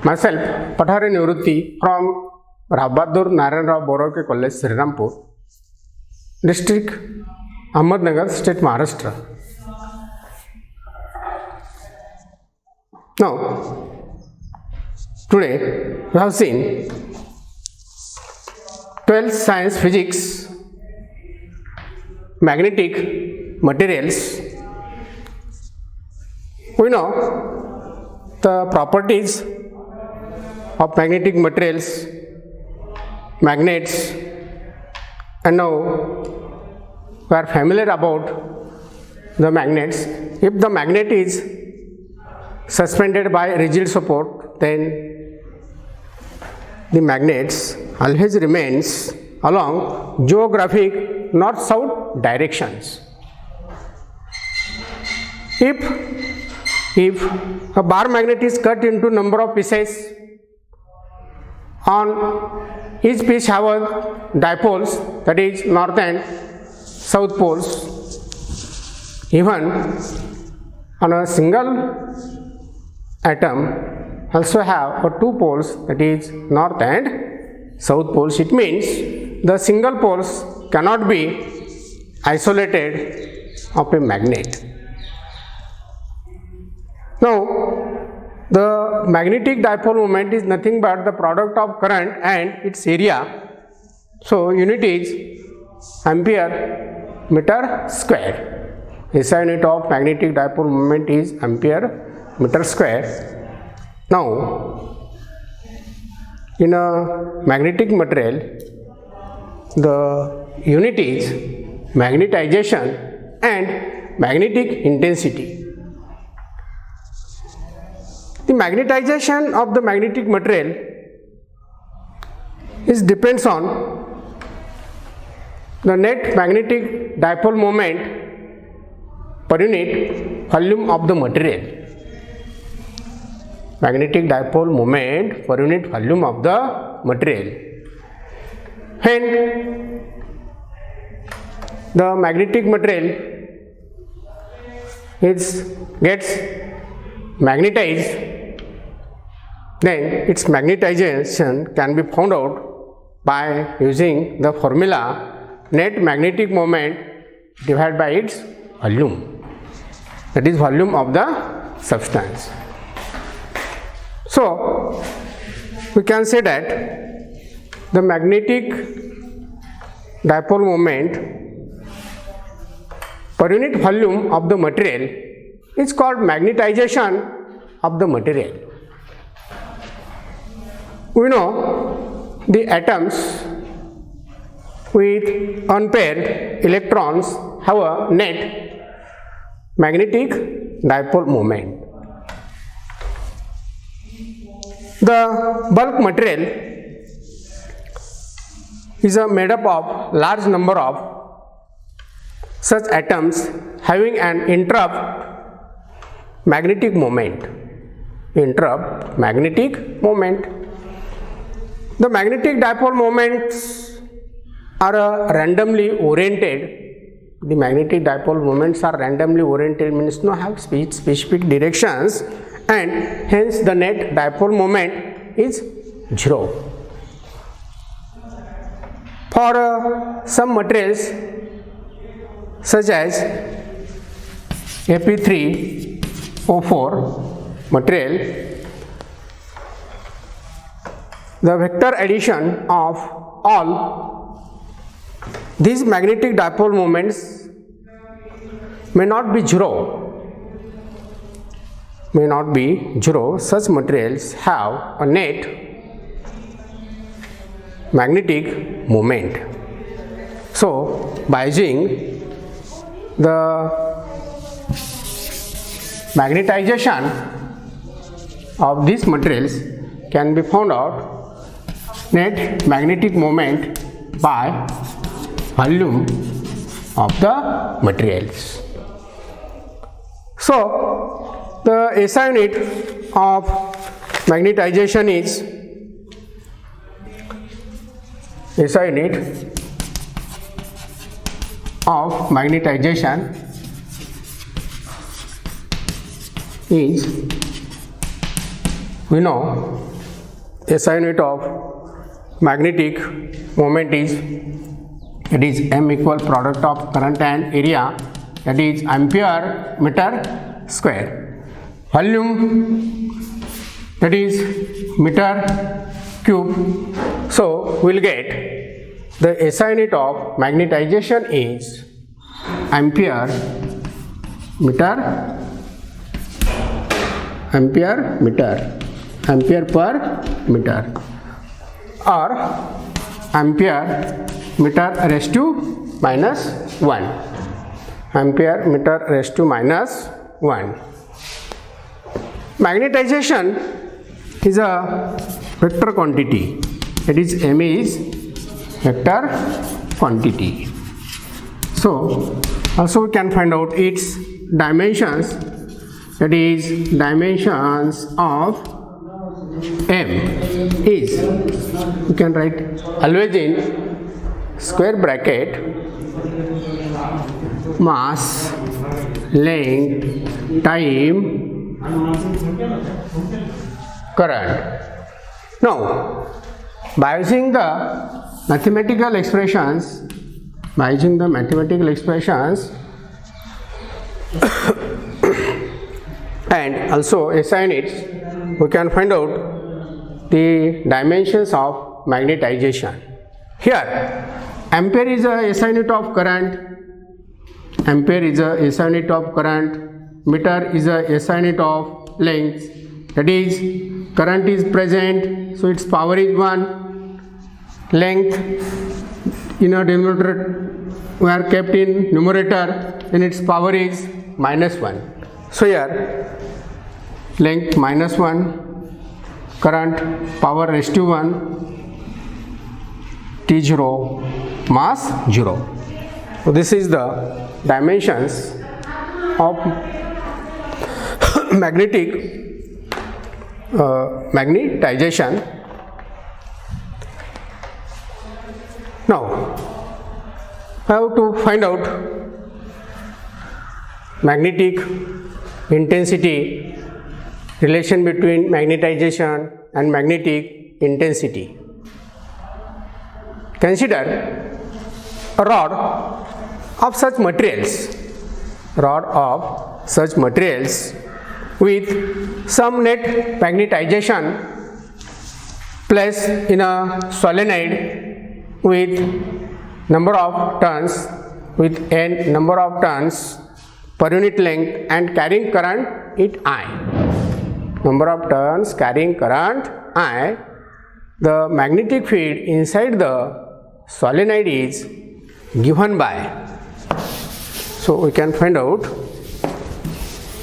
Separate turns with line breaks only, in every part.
Myself, Pathare Nirutti from Bahadur Narayan Rao Borawke College, Srirampur, District Ahmednagar, State Maharashtra. Now, today we have seen 12th Science Physics, Magnetic Materials. We know the properties of magnetic materials, magnets, and now we are familiar about the magnets. If the magnet is suspended by rigid support, then the magnets always remains along geographic north-south directions. If a bar magnet is cut into number of pieces, on each piece have a dipoles, that is north and south poles. Even on a single atom also have two poles, that is north and south poles. It means the single poles cannot be isolated of a magnet. Now, the magnetic dipole moment is nothing but the product of current and its area. So, unit is ampere meter square. SI unit of magnetic dipole moment is ampere meter square. Now, in a magnetic material, the unit is magnetization and magnetic intensity. The magnetization of the magnetic material depends on the net magnetic dipole moment per unit volume of the material. Magnetic dipole moment per unit volume of the material. When the magnetic material gets magnetized, then its magnetization can be found out by using the formula net magnetic moment divided by its volume, that is volume of the substance. So, we can say that the magnetic dipole moment per unit volume of the material is called magnetization of the material. We know the atoms with unpaired electrons have a net magnetic dipole moment. The bulk material is made up of large number of such atoms having an interrupt magnetic moment. The magnetic dipole moments are randomly oriented. The magnetic dipole moments are randomly oriented, means no have specific directions, and hence the net dipole moment is 0. For some materials such as Fe3O4 material, the vector addition of all these magnetic dipole moments may not be zero. Such materials have a net magnetic moment. So, by using the magnetization of these materials can be found out net magnetic moment by volume of the materials. So, the SI unit of magnetization is SI unit of magnetization is, we know, SI unit of magnetic moment is, it is M equal product of current and area, that is ampere meter square. Volume, that is meter cube. So we will get the SI unit of magnetization is ampere per meter, or ampere meter raised to minus 1, ampere meter raised to minus 1. Magnetization is a vector quantity, that is M is vector quantity. So also we can find out its dimensions, that is dimensions of M is, you can write always in square bracket, mass, length, time, current. Now by using the mathematical expressions, and also SI units, we can find out the dimensions of magnetization. Here ampere is a SI unit of current, meter is a SI unit of length, that is current is present, so its power is 1, length in a denominator we are kept in numerator, then its power is minus 1. So here length minus 1, current power raised to 1, T0, mass 0. So this is the dimensions of magnetization. Now I have to find out magnetic intensity, relation between magnetization and magnetic intensity. Consider a rod of such materials with some net magnetization placed in a solenoid with number of turns, with n number of turns per unit length and carrying current it I. Number of turns carrying current I. The magnetic field inside the solenoid is given by. So we can find out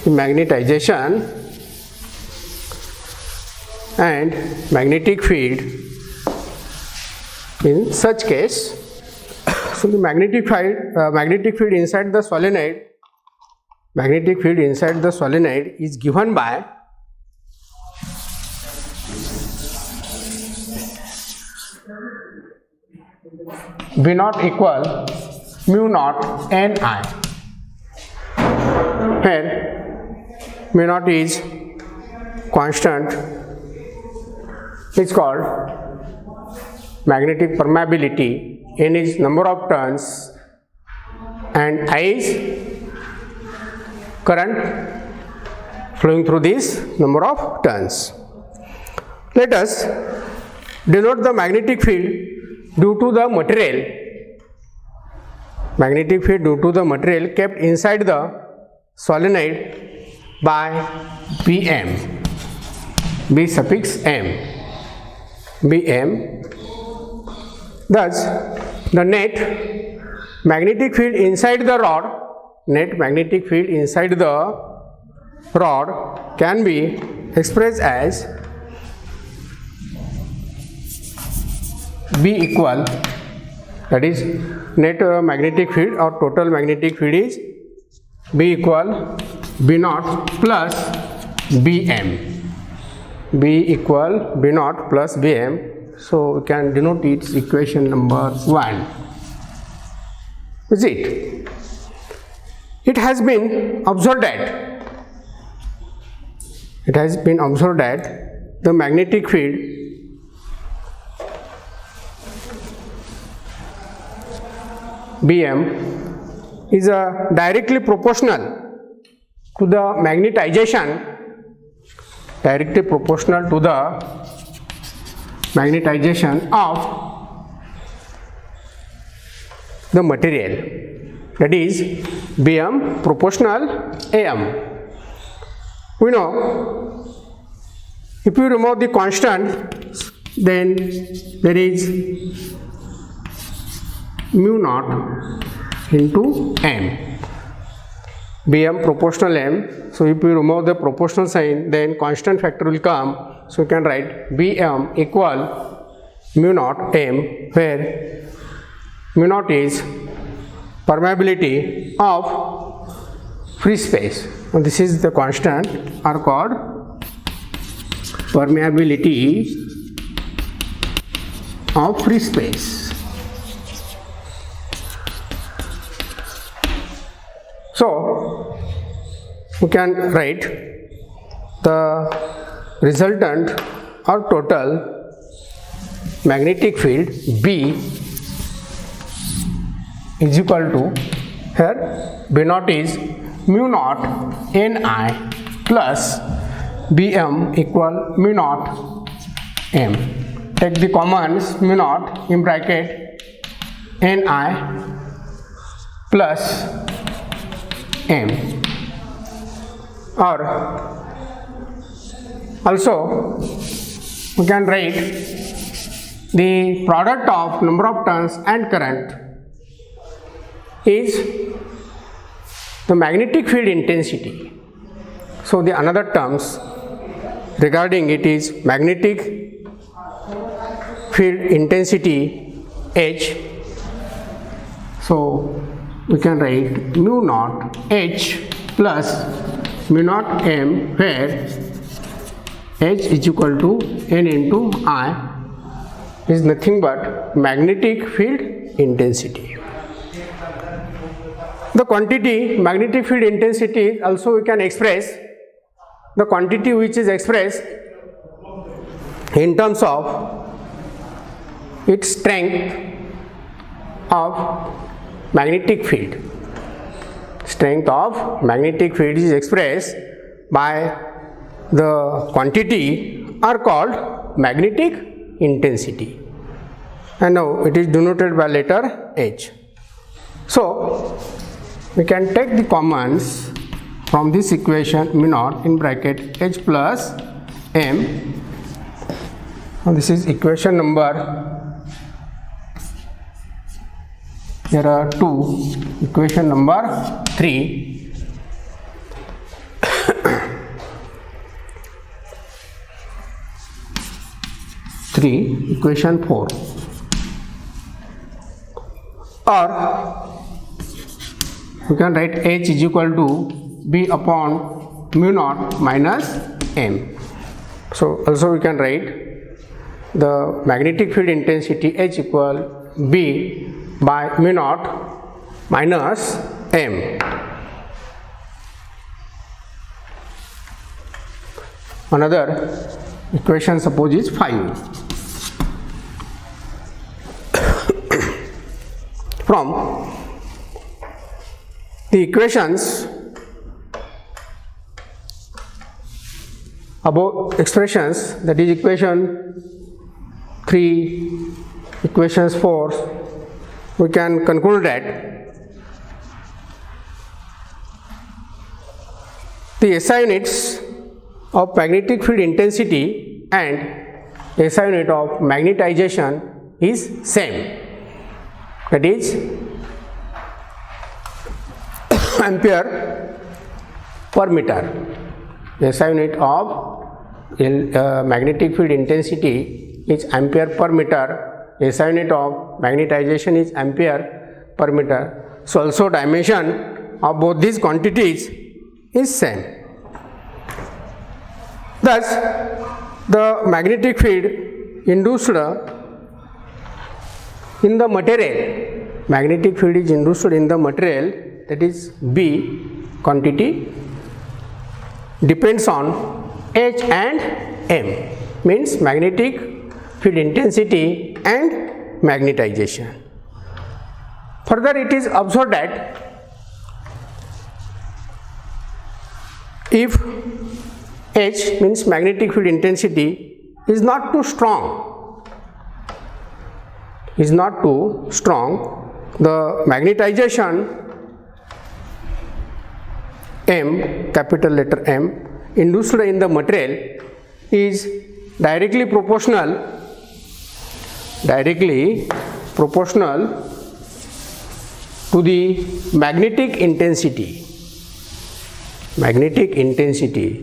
the magnetization and magnetic field in such case. So the magnetic field inside the solenoid is given by V naught equal mu naught Ni, where mu naught is constant, it's called magnetic permeability, N is number of turns and I is current flowing through this number of turns. Let us denote the magnetic field due to the material kept inside the solenoid by Bm, B suffix m, Bm. Thus the net magnetic field inside the rod can be expressed as B equal, that is net magnetic field or total magnetic field is B equal B naught plus Bm, B equal B naught plus Bm. So we can denote its equation number 1. Is it? It has been observed that the magnetic field Bm is directly proportional to the magnetization, directly proportional to the magnetization of the material, that is Bm proportional Am. We know if you remove the constant, then there is mu naught into M. Bm proportional M. So if we remove the proportional sign, then constant factor will come. So you can write Bm equal mu naught M, where mu naught is permeability of free space. And this is the constant are called permeability of free space. So we can write the resultant or total magnetic field B is equal to, here B naught is mu naught Ni plus Bm equal mu naught M. Take the commons mu naught in bracket Ni plus M, or also we can write the product of number of turns and current is the magnetic field intensity. So the another terms regarding it is magnetic field intensity H. So we can write mu naught H plus mu naught M, where H is equal to N into I is nothing but magnetic field intensity. The quantity magnetic field intensity also we can express the quantity which is expressed in terms of its strength of magnetic field. Strength of magnetic field is expressed by the quantity are called magnetic intensity, and now it is denoted by letter H. So we can take the commons from this equation mu naught in bracket H plus M. Now this is equation number, there are two, equation number 3. Equation 4, or we can write H is equal to B upon mu naught minus M. So also we can write the magnetic field intensity H equal B by mu naught minus M. Another equation suppose is 5. From the equations above expressions, that is equation 3, equations 4, we can conclude that the SI units of magnetic field intensity and SI unit of magnetization is same, that is ampere per meter. SI unit of magnetic field intensity is ampere per meter, SI unit of magnetization is ampere per meter. So also dimension of both these quantities is same. Thus the magnetic field induced in the material, magnetic field is induced in the material, that is B quantity, depends on H and M, means magnetic field intensity and magnetization. Further, it is observed that if H means magnetic field intensity is not too strong, the magnetization M, capital letter M, induced in the material is directly proportional to the magnetic intensity.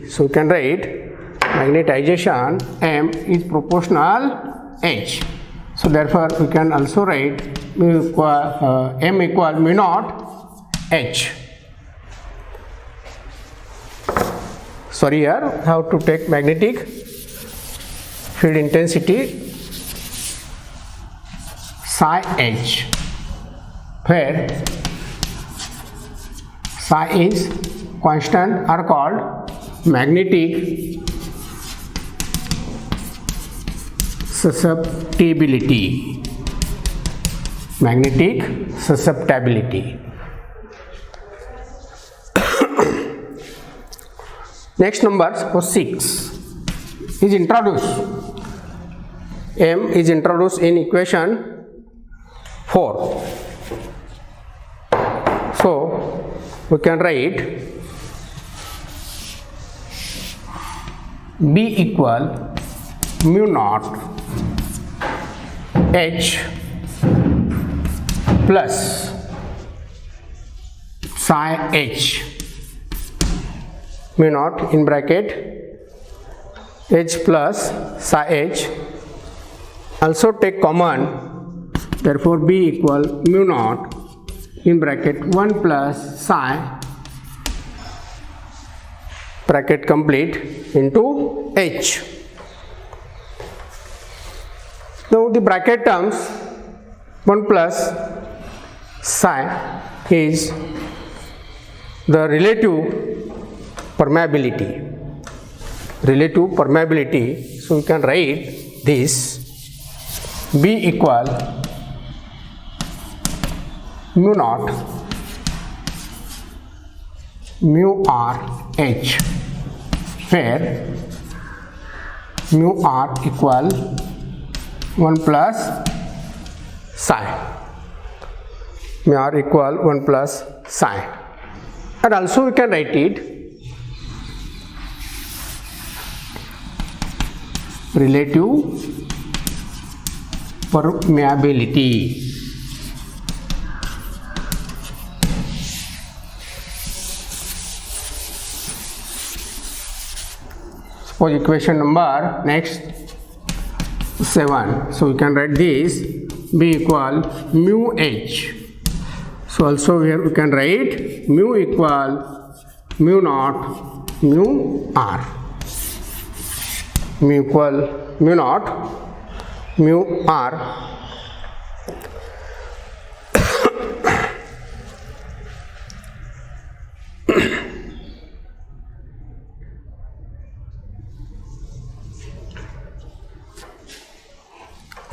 So you can write magnetization M is proportional H. So therefore we can also write M equal mu naught H. Sorry, here how to take magnetic field intensity psi H, where psi is constant are called magnetic susceptibility. Next number for 6 is introduced. M is introduced in equation 4. So we can write B equal mu naught H plus psi H, mu naught in bracket H plus psi H. Also take common, therefore B equal mu naught in bracket 1 plus psi, bracket complete, into H. Now the bracket terms 1 plus psi is the relative permeability. So you can write this B equal mu naught mu R H, where mu R equal 1 plus psi. Mu R equal 1 plus psi. And also we can write it relative permeability. Suppose equation number next 7. So we can write this B equal mu H. So also here we can write mu equal mu naught mu R. Mu equal mu naught mu R.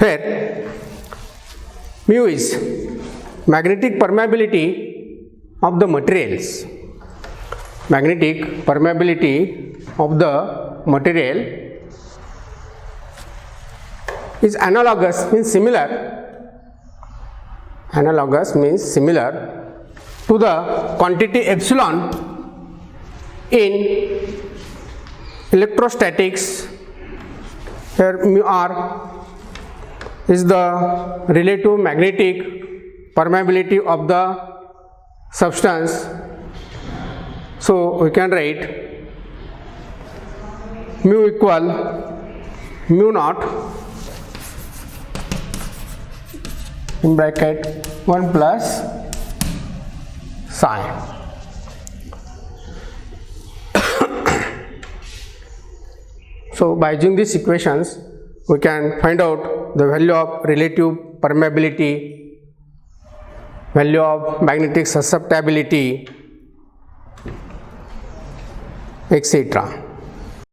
Where mu is magnetic permeability of the materials. Magnetic permeability of the material is analogous means similar to the quantity epsilon in electrostatics, where mu R is the relative magnetic permeability of the substance. So we can write mu equal mu naught in bracket 1 plus psi. So by using these equations we can find out the value of relative permeability, value of magnetic susceptibility, etc.